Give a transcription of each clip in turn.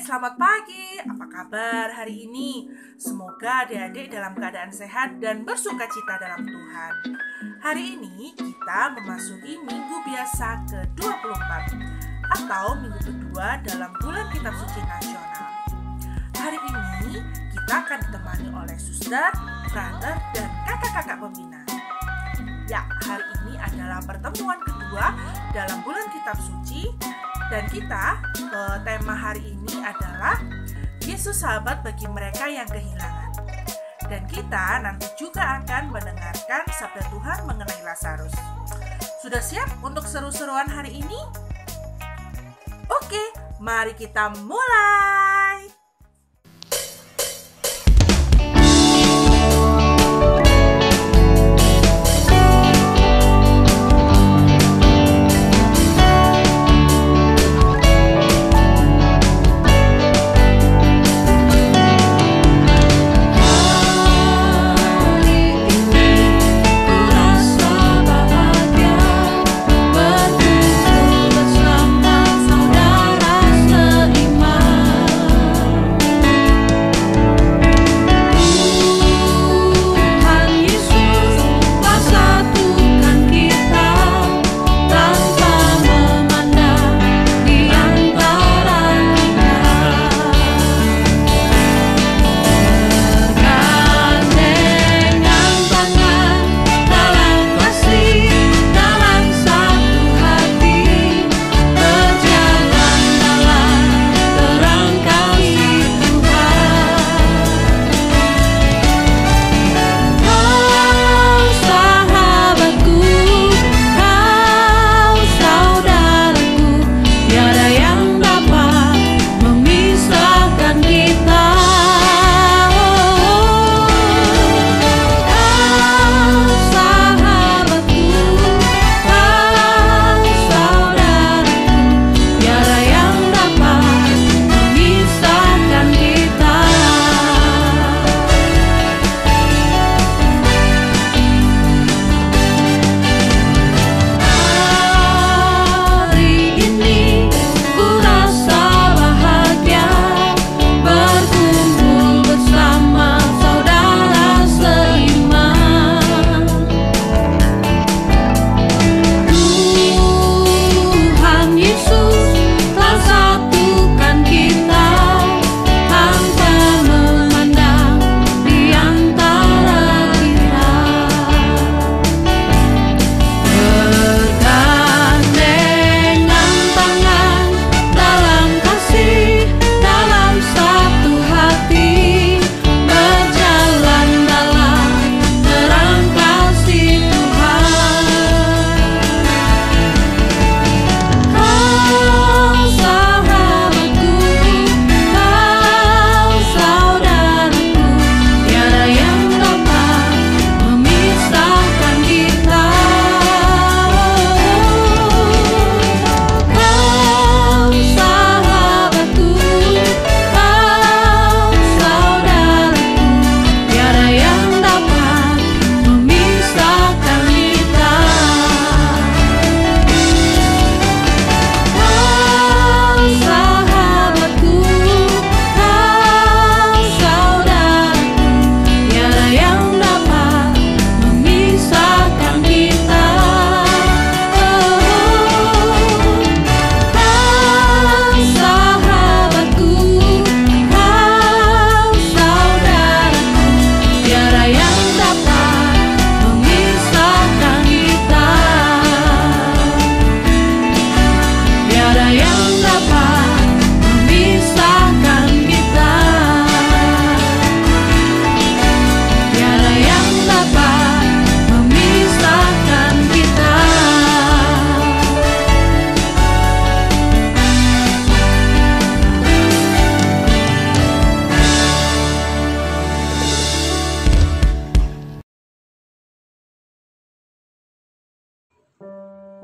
selamat pagi. Apa kabar hari ini? Semoga adik-adik dalam keadaan sehat dan bersuka cita dalam Tuhan. Hari ini kita memasuki minggu biasa ke-24 atau minggu kedua dalam bulan Kitab Suci Nasional. Hari ini kita akan ditemani oleh suster, brother, dan kakak-kakak pembina. Ya, hari ini adalah pertemuan kedua dalam bulan Kitab Suci. Dan kita, tema hari ini adalah Yesus sahabat bagi mereka yang kehilangan. Dan kita nanti juga akan mendengarkan sabda Tuhan mengenai Lazarus. Sudah siap untuk seru-seruan hari ini? Oke, mari kita mulai.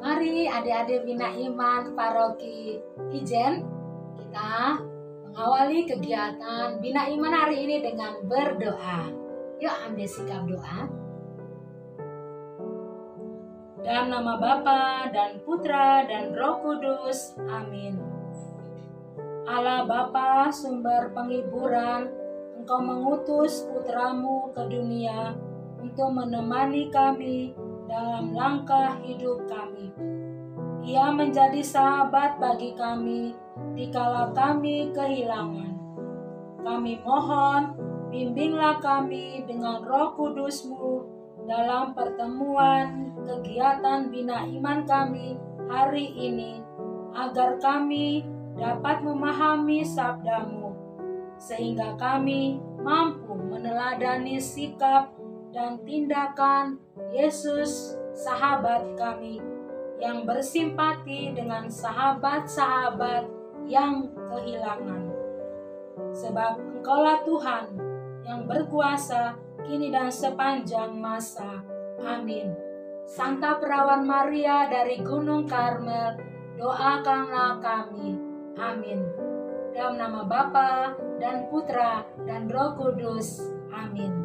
Mari adik-adik Bina Iman Paroki Ijen, kita mengawali kegiatan Bina Iman hari ini dengan berdoa. Yuk ambil sikap doa. Dalam nama Bapa dan Putra dan Roh Kudus. Amin. Allah Bapa sumber penghiburan, Engkau mengutus putramu ke dunia untuk menemani kami dalam langkah hidup kami. Ia menjadi sahabat bagi kami dikala kami kehilangan. Kami mohon, bimbinglah kami dengan Roh Kudus-Mu dalam pertemuan kegiatan bina iman kami hari ini, agar kami dapat memahami sabda-Mu, sehingga kami mampu meneladani sikap dan tindakan Yesus, sahabat kami, yang bersimpati dengan sahabat-sahabat yang kehilangan. Sebab Engkaulah Tuhan yang berkuasa kini dan sepanjang masa. Amin. Santa Perawan Maria dari Gunung Karmel, doakanlah kami. Amin. Dalam nama Bapa dan Putra dan Roh Kudus. Amin.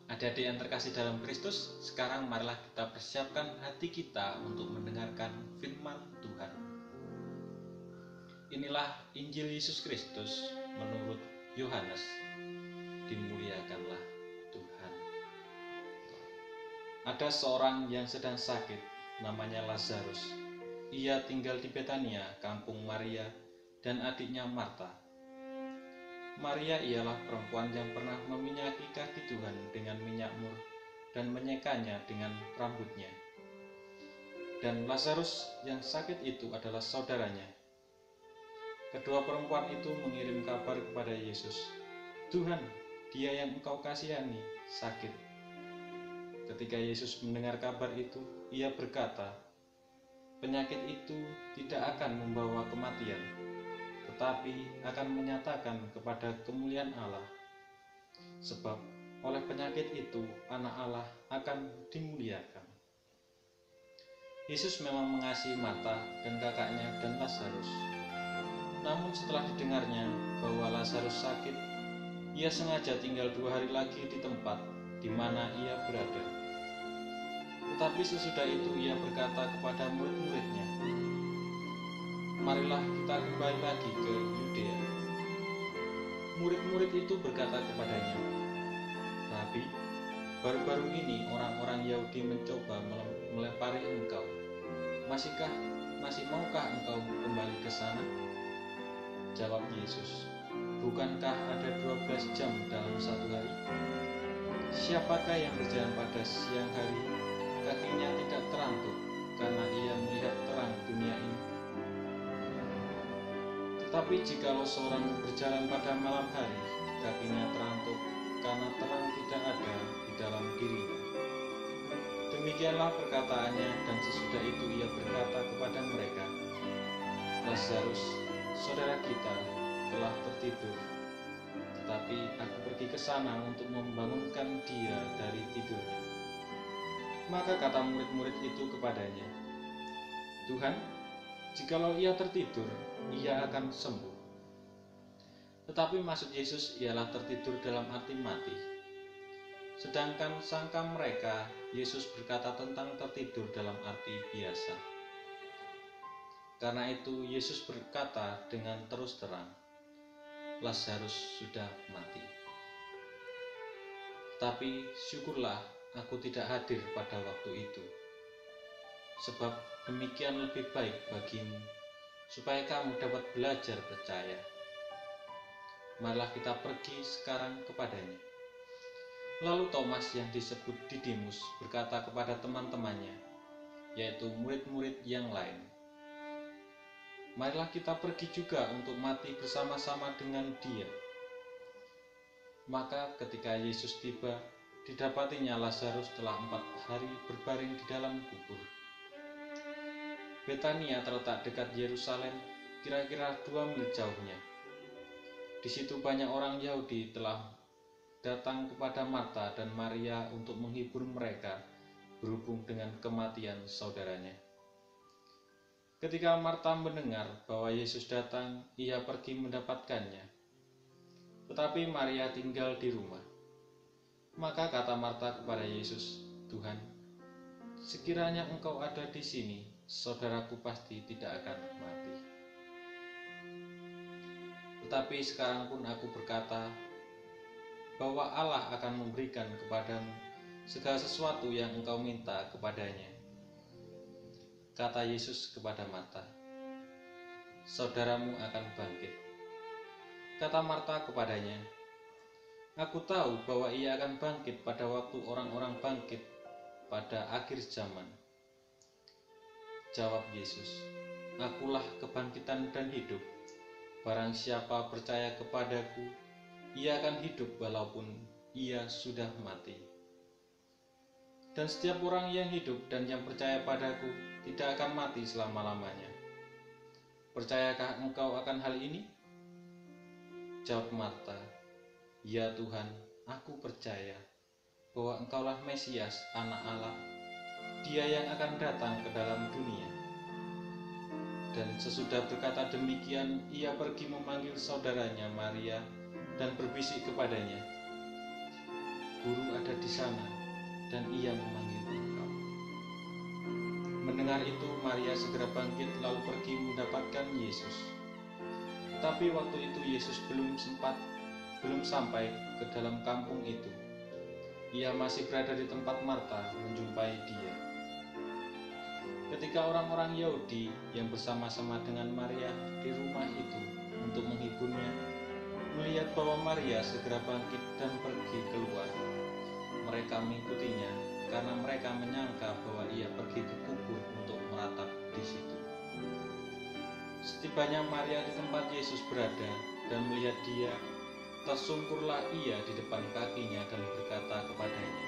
Adik-adik yang terkasih dalam Kristus, sekarang marilah kita persiapkan hati kita untuk mendengarkan firman Tuhan. Inilah Injil Yesus Kristus menurut Yohanes. Dimuliakanlah Tuhan. Ada seorang yang sedang sakit, namanya Lazarus. Ia tinggal di Betania, kampung Maria dan adiknya Marta. Maria ialah perempuan yang pernah meminyaki kaki Tuhan dengan minyak mur dan menyekanya dengan rambutnya. Dan Lazarus yang sakit itu adalah saudaranya. Kedua perempuan itu mengirim kabar kepada Yesus, "Tuhan, dia yang Engkau kasihani sakit." Ketika Yesus mendengar kabar itu, ia berkata, "Penyakit itu tidak akan membawa kematian, tetapi akan menyatakan kepada kemuliaan Allah. Sebab oleh penyakit itu anak Allah akan dimuliakan." Yesus memang mengasihi Marta dan kakaknya dan Lazarus. Namun setelah didengarnya bahwa Lazarus sakit, ia sengaja tinggal 2 hari lagi di tempat di mana ia berada. Tetapi sesudah itu ia berkata kepada murid-muridnya, "Marilah kita kembali lagi ke Yudea." Murid-murid itu berkata kepadanya, "Rabi, baru-baru ini orang-orang Yahudi mencoba melempari engkau. Masih maukah engkau kembali ke sana?" Jawab Yesus, "Bukankah ada 12 jam dalam satu hari? Siapakah yang berjalan pada siang hari, kakinya tidak terantuk karena ia melihat terang dunia ini? Tetapi jikalau seorang berjalan pada malam hari, kakinya terantuk karena terang tidak ada di dalam dirinya." Demikianlah perkataannya, dan sesudah itu ia berkata kepada mereka, "Lazarus, saudara kita, telah tertidur, tetapi aku pergi ke sana untuk membangunkan dia dari tidurnya." Maka kata murid-murid itu kepadanya, "Tuhan, jikalau ia tertidur, ia akan sembuh." Tetapi maksud Yesus ialah tertidur dalam arti mati. Sedangkan sangka mereka, Yesus berkata tentang tertidur dalam arti biasa. Karena itu Yesus berkata dengan terus terang, "Lazarus sudah mati. Tapi syukurlah aku tidak hadir pada waktu itu, sebab demikian lebih baik bagimu, supaya kamu dapat belajar percaya." Marilah kita pergi sekarang kepadanya. Lalu Thomas yang disebut Didimus berkata kepada teman-temannya, yaitu murid-murid yang lain, "Marilah kita pergi juga untuk mati bersama-sama dengan dia." Maka ketika Yesus tiba, didapatinya Lazarus telah 4 hari berbaring di dalam kubur. Betania terletak dekat Yerusalem, kira-kira 2 mil jauhnya. Di situ banyak orang Yahudi telah datang kepada Marta dan Maria untuk menghibur mereka berhubung dengan kematian saudaranya. Ketika Marta mendengar bahwa Yesus datang, ia pergi mendapatkannya. Tetapi Maria tinggal di rumah. Maka kata Marta kepada Yesus, "Tuhan, sekiranya engkau ada di sini, saudaraku pasti tidak akan mati. Tetapi sekarang pun aku berkata bahwa Allah akan memberikan kepadamu segala sesuatu yang engkau minta kepadanya. Kata Yesus kepada Marta, saudaramu akan bangkit. Kata Marta kepadanya, aku tahu bahwa ia akan bangkit pada waktu orang-orang bangkit pada akhir zaman. Jawab Yesus, akulah kebangkitan dan hidup. Barang siapa percaya kepadaku, ia akan hidup walaupun ia sudah mati. Dan setiap orang yang hidup dan yang percaya padaku tidak akan mati selama-lamanya. Percayakah engkau akan hal ini? Jawab Marta, ya Tuhan, aku percaya bahwa engkaulah Mesias, Anak Allah, Dia yang akan datang ke dalam dunia. Dan sesudah berkata demikian, ia pergi memanggil saudaranya Maria dan berbisik kepadanya, Guru ada di sana, dan ia memanggil engkau. Mendengar itu, Maria segera bangkit lalu pergi mendapatkan Yesus. Tapi waktu itu Yesus belum sampai ke dalam kampung itu. Ia masih berada di tempat Marta menjumpai Dia. Ketika orang-orang Yahudi yang bersama-sama dengan Maria di rumah itu untuk menghiburnya, melihat bahwa Maria segera bangkit dan pergi keluar, mereka mengikutinya karena mereka menyangka bahwa ia pergi ke kubur untuk meratap di situ. Setibanya Maria di tempat Yesus berada dan melihat Dia, tersungkurlah ia di depan kakinya dan berkata kepadanya,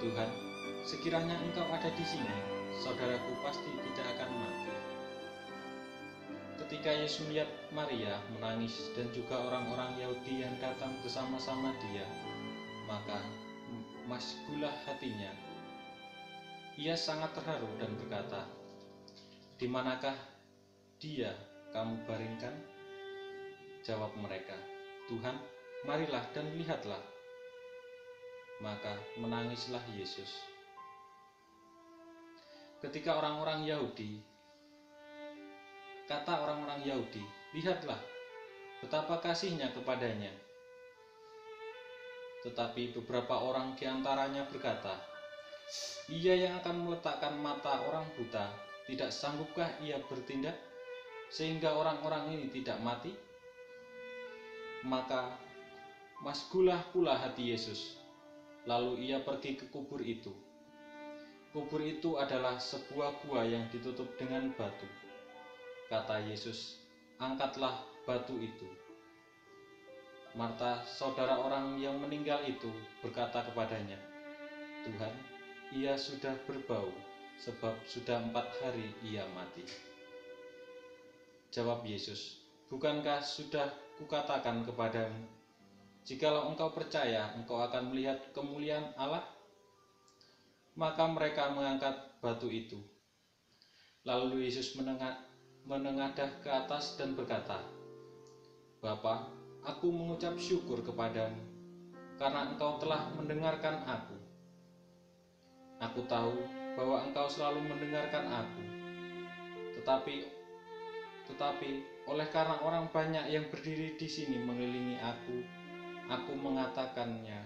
Tuhan, sekiranya engkau ada di sini, saudaraku pasti tidak akan mati. Ketika Yesus melihat Maria menangis dan juga orang-orang Yahudi yang datang bersama-sama Dia, maka masgulah hatinya. Ia sangat terharu dan berkata, di manakah Dia kamu baringkan? Jawab mereka, Tuhan, marilah dan lihatlah. Maka menangislah Yesus. Ketika kata orang-orang Yahudi, lihatlah betapa kasihnya kepadanya. Tetapi beberapa orang di antaranya berkata, ia yang akan meletakkan mata orang buta, tidak sanggupkah ia bertindak sehingga orang-orang ini tidak mati? Maka masgulah pula hati Yesus. Lalu ia pergi ke kubur itu. Kubur itu adalah sebuah gua yang ditutup dengan batu. Kata Yesus, angkatlah batu itu. Marta, saudara orang yang meninggal itu, berkata kepadanya, Tuhan, ia sudah berbau, sebab sudah 4 hari ia mati. Jawab Yesus, bukankah sudah kukatakan kepadamu, jikalau engkau percaya, engkau akan melihat kemuliaan Allah? Maka mereka mengangkat batu itu. Lalu Yesus menengadah ke atas dan berkata, Bapa, aku mengucap syukur kepadamu, karena engkau telah mendengarkan aku. Aku tahu bahwa engkau selalu mendengarkan aku, tetapi oleh karena orang banyak yang berdiri di sini mengelilingi aku mengatakannya,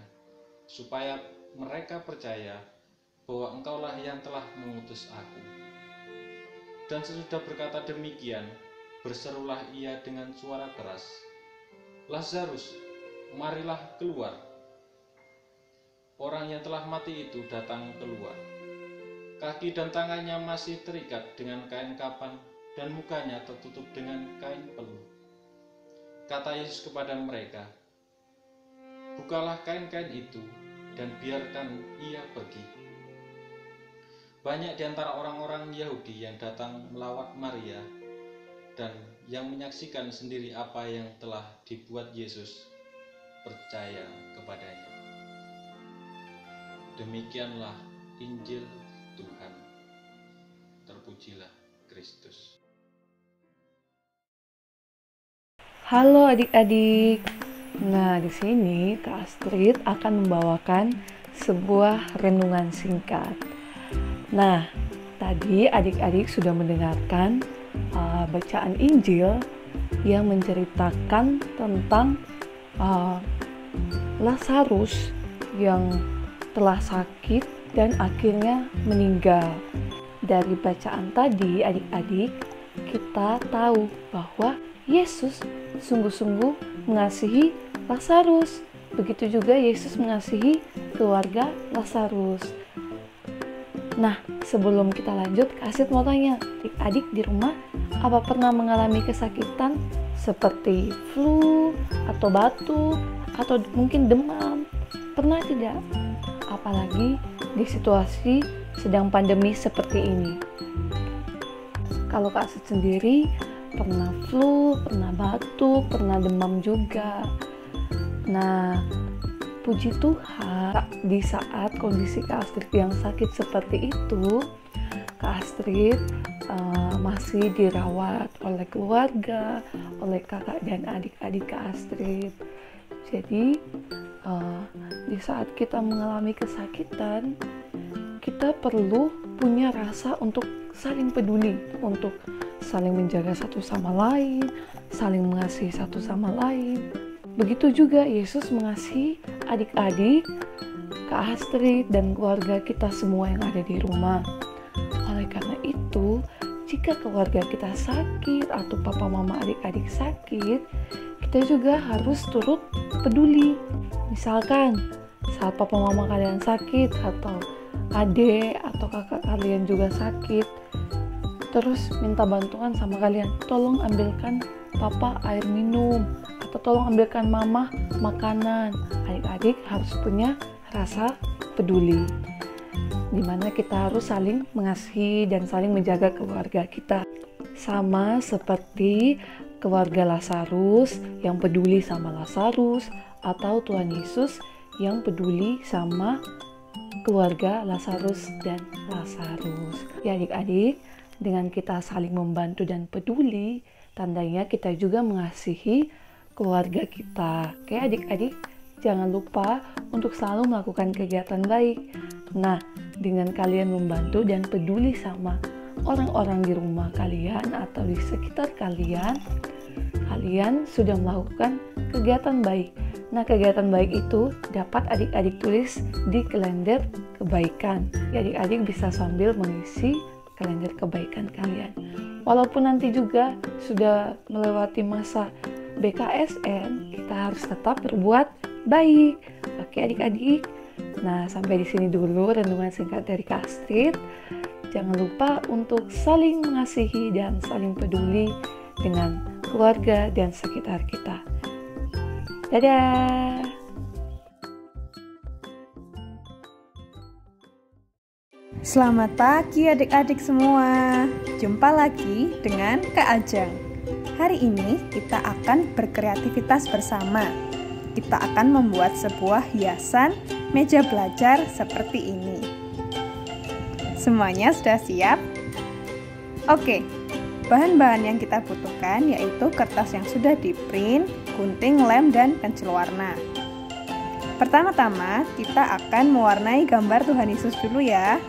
supaya mereka percaya bahwa engkaulah yang telah mengutus aku. Dan sesudah berkata demikian, berserulah ia dengan suara keras, Lazarus, marilah keluar. Orang yang telah mati itu datang keluar. Kaki dan tangannya masih terikat dengan kain kapan dan mukanya tertutup dengan kain peluh. Kata Yesus kepada mereka, bukalah kain-kain itu dan biarkan ia pergi. Banyak di antara orang-orang Yahudi yang datang melawat Maria dan yang menyaksikan sendiri apa yang telah dibuat Yesus percaya kepadanya. Demikianlah Injil Tuhan. Terpujilah Kristus. Halo adik-adik. Nah, di sini Kak Astrid akan membawakan sebuah renungan singkat. Nah, tadi adik-adik sudah mendengarkan bacaan Injil yang menceritakan tentang Lazarus yang telah sakit dan akhirnya meninggal. Dari bacaan tadi adik-adik, kita tahu bahwa Yesus sungguh-sungguh mengasihi Lazarus. Begitu juga Yesus mengasihi keluarga Lazarus. Nah, sebelum kita lanjut, Kak mau tanya, adik-adik di rumah apa pernah mengalami kesakitan seperti flu atau batuk atau mungkin demam? Pernah tidak? Apalagi di situasi sedang pandemi seperti ini. Kalau Kak sendiri pernah flu, pernah batuk, pernah demam juga. Nah, puji Tuhan, di saat kondisi Kak Astrid yang sakit seperti itu, Kak Astrid masih dirawat oleh keluarga, oleh kakak dan adik-adik Kak Astrid. Jadi, di saat kita mengalami kesakitan, kita perlu punya rasa untuk saling peduli, untuk saling menjaga satu sama lain, saling mengasihi satu sama lain. Begitu juga Yesus mengasihi adik-adik, Kak Astrid, dan keluarga kita semua yang ada di rumah. Oleh karena itu, jika keluarga kita sakit atau papa mama adik-adik sakit, kita juga harus turut peduli. Misalkan saat papa mama kalian sakit atau adik atau kakak kalian juga sakit, terus minta bantuan sama kalian, tolong ambilkan papa air minum, atau tolong ambilkan mama makanan. Adik-adik harus punya rasa peduli, dimana kita harus saling mengasihi dan saling menjaga keluarga kita. Sama seperti keluarga Lazarus yang peduli sama Lazarus, atau Tuhan Yesus yang peduli sama keluarga Lazarus dan Lazarus. Ya adik-adik, dengan kita saling membantu dan peduli, tandanya kita juga mengasihi keluarga kita. Oke adik-adik, jangan lupa untuk selalu melakukan kegiatan baik. Nah, dengan kalian membantu dan peduli sama orang-orang di rumah kalian atau di sekitar kalian, kalian sudah melakukan kegiatan baik. Nah, kegiatan baik itu dapat adik-adik tulis di kalender kebaikan. Ya, adik-adik bisa sambil mengisi kalender kebaikan kalian. Walaupun nanti juga sudah melewati masa BKSN, kita harus tetap berbuat baik. Oke adik-adik. Nah, sampai di sini dulu renungan singkat dari Kak Astrid. Jangan lupa untuk saling mengasihi dan saling peduli dengan keluarga dan sekitar kita. Dadah! Selamat pagi adik-adik semua. Jumpa lagi dengan Kak Ajeng. Hari ini kita akan berkreativitas bersama. Kita akan membuat sebuah hiasan meja belajar seperti ini. Semuanya sudah siap? Oke, bahan-bahan yang kita butuhkan yaitu kertas yang sudah di-print, gunting, lem, dan pensil warna. Pertama-tama kita akan mewarnai gambar Tuhan Yesus dulu ya.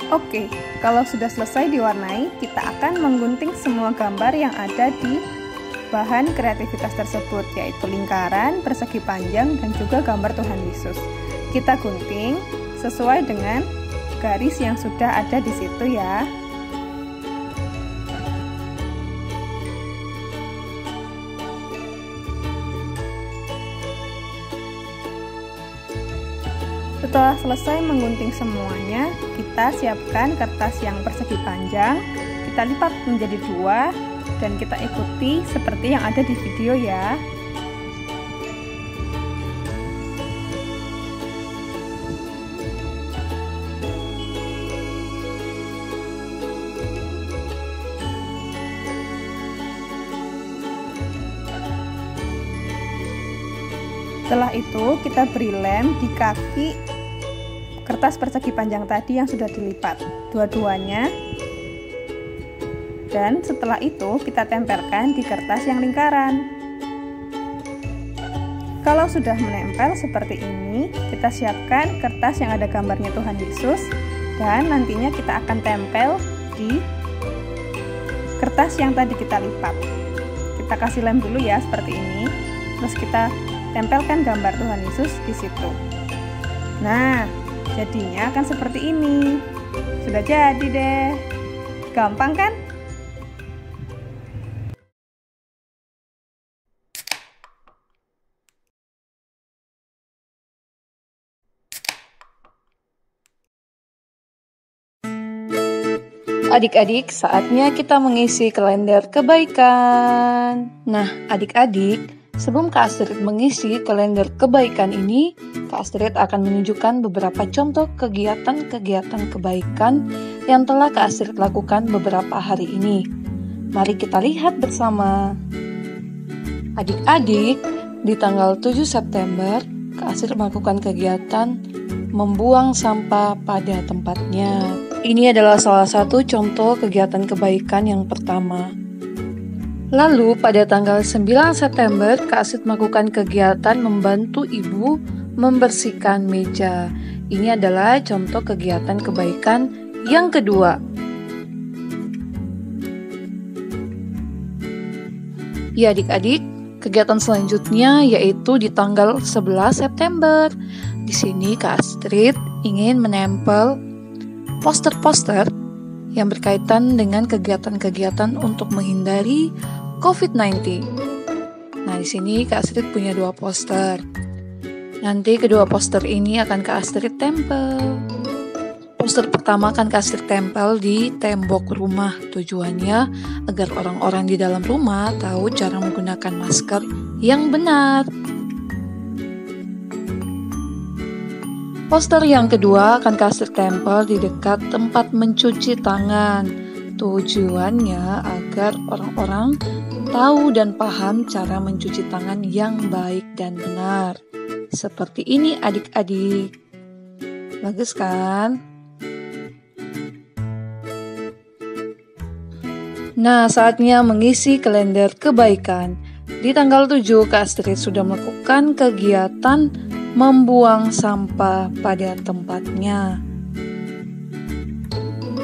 Oke, kalau sudah selesai diwarnai, kita akan menggunting semua gambar yang ada di bahan kreativitas tersebut, yaitu lingkaran, persegi panjang, dan juga gambar Tuhan Yesus. Kita gunting sesuai dengan garis yang sudah ada di situ ya. Setelah selesai menggunting semuanya, kita siapkan kertas yang persegi panjang, kita lipat menjadi 2 dan kita ikuti seperti yang ada di video ya. Setelah itu kita beri lem di kaki kertas persegi panjang tadi yang sudah dilipat, dua-duanya. Dan setelah itu kita tempelkan di kertas yang lingkaran. Kalau sudah menempel seperti ini, kita siapkan kertas yang ada gambarnya Tuhan Yesus, dan nantinya kita akan tempel di kertas yang tadi kita lipat. Kita kasih lem dulu ya seperti ini, terus kita tempelkan gambar Tuhan Yesus di situ. Nah, jadinya akan seperti ini. Sudah jadi deh. Gampang kan? Adik-adik, saatnya kita mengisi kalender kebaikan. Nah, adik-adik, sebelum Kak Astrid mengisi kalender kebaikan ini, Kak Astrid akan menunjukkan beberapa contoh kegiatan-kegiatan kebaikan yang telah Kak Astrid lakukan beberapa hari ini. Mari kita lihat bersama. Adik-adik, di tanggal 7 September, Kak Astrid melakukan kegiatan membuang sampah pada tempatnya. Ini adalah salah satu contoh kegiatan kebaikan yang pertama. Lalu pada tanggal 9 September, Kak Astrid melakukan kegiatan membantu ibu membersihkan meja. Ini adalah contoh kegiatan kebaikan yang kedua. Ya adik-adik, kegiatan selanjutnya yaitu di tanggal 11 September. Di sini Kak Astrid ingin menempel poster-poster yang berkaitan dengan kegiatan-kegiatan untuk menghindari COVID-19. Nah, di sini Kak Astrid punya 2 poster. Nanti kedua poster ini akan Kak Astrid tempel. Poster pertama akan Kak Astrid tempel di tembok rumah. Tujuannya agar orang-orang di dalam rumah tahu cara menggunakan masker yang benar. Poster yang kedua akan Kak Astrid tempel di dekat tempat mencuci tangan. Tujuannya agar orang-orang tahu dan paham cara mencuci tangan yang baik dan benar. Seperti ini adik-adik. Bagus kan? Nah, saatnya mengisi kalender kebaikan. Di tanggal 7, Kak Astrid sudah melakukan kegiatan membuang sampah pada tempatnya.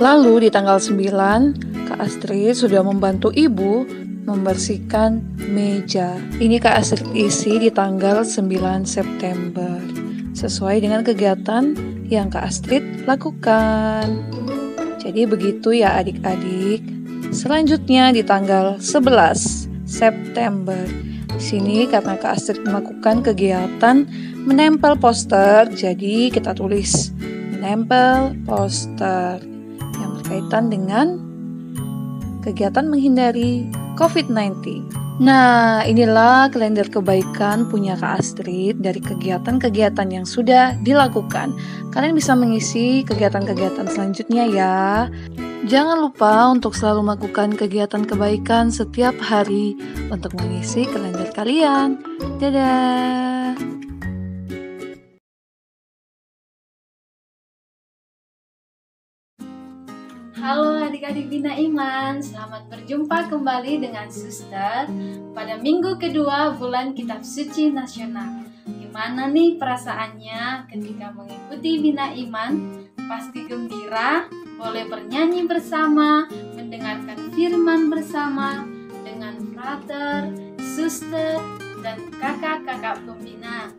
Lalu di tanggal 9, Kak Astrid sudah membantu ibu membersihkan meja. Ini Kak Astrid isi di tanggal 9 September. Sesuai dengan kegiatan yang Kak Astrid lakukan. Jadi begitu ya adik-adik. Selanjutnya di tanggal 11 September. Di sini karena Kak Astrid melakukan kegiatan menempel poster, jadi kita tulis menempel poster yang berkaitan dengan kegiatan menghindari COVID-19. Nah, inilah kalender kebaikan punya Kak Astrid dari kegiatan-kegiatan yang sudah dilakukan. Kalian bisa mengisi kegiatan-kegiatan selanjutnya ya. Jangan lupa untuk selalu melakukan kegiatan kebaikan setiap hari untuk mengisi kalender kalian. Dadah! Halo adik-adik Bina Iman, selamat berjumpa kembali dengan Suster pada minggu kedua bulan Kitab Suci Nasional. Gimana nih perasaannya ketika mengikuti Bina Iman? Pasti gembira, boleh bernyanyi bersama, mendengarkan firman bersama dengan frater, suster, dan kakak-kakak pembina.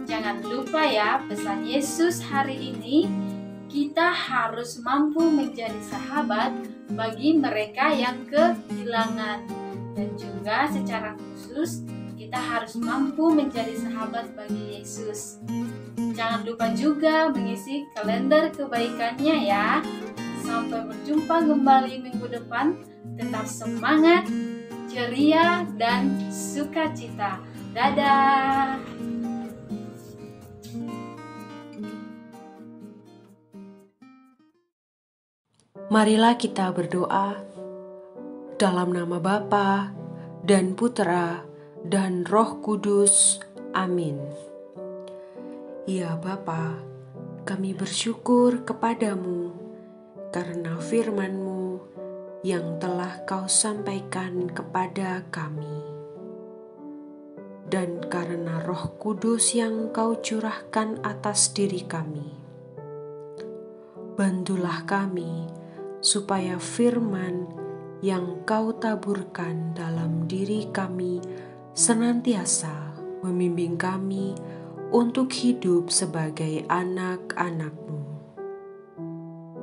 Jangan lupa ya pesan Yesus hari ini, kita harus mampu menjadi sahabat bagi mereka yang kehilangan. Dan juga secara khusus, kita harus mampu menjadi sahabat bagi Yesus. Jangan lupa juga mengisi kalender kebaikannya ya. Sampai berjumpa kembali minggu depan. Tetap semangat, ceria, dan sukacita. Dadah! Marilah kita berdoa dalam nama Bapa dan Putera dan Roh Kudus. Amin. Ya Bapa, kami bersyukur kepadamu karena firman-Mu yang telah Kau sampaikan kepada kami, dan karena Roh Kudus yang Kau curahkan atas diri kami. Bantulah kami supaya firman yang Kau taburkan dalam diri kami senantiasa membimbing kami untuk hidup sebagai anak-anak-Mu.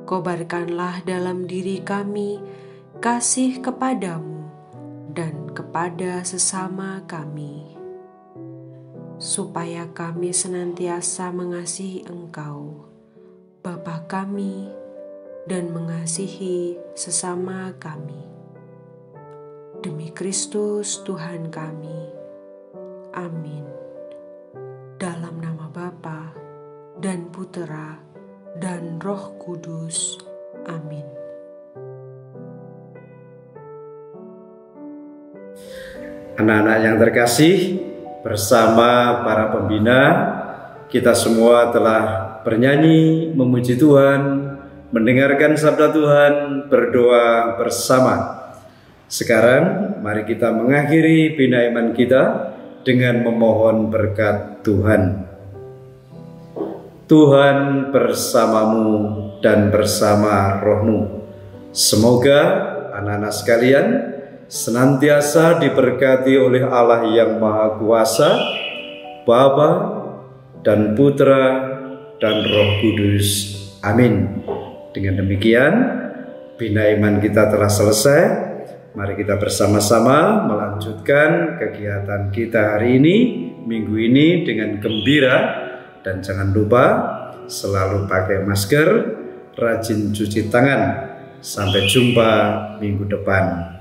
Kobarkanlah dalam diri kami kasih kepadamu dan kepada sesama kami, supaya kami senantiasa mengasihi Engkau, Bapa kami, dan mengasihi sesama kami. Demi Kristus Tuhan kami. Amin. Dalam nama Bapa dan Putera dan Roh Kudus. Amin. Anak-anak yang terkasih, bersama para pembina, kita semua telah bernyanyi, memuji Tuhan, mendengarkan sabda Tuhan, berdoa bersama. Sekarang mari kita mengakhiri bina iman kita dengan memohon berkat Tuhan. Tuhan bersamamu dan bersama rohmu. Semoga anak-anak sekalian senantiasa diberkati oleh Allah yang Maha Kuasa, Bapa dan Putra dan Roh Kudus. Amin. Dengan demikian, bina iman kita telah selesai. Mari kita bersama-sama melanjutkan kegiatan kita hari ini, minggu ini dengan gembira. Dan jangan lupa selalu pakai masker, rajin cuci tangan. Sampai jumpa minggu depan.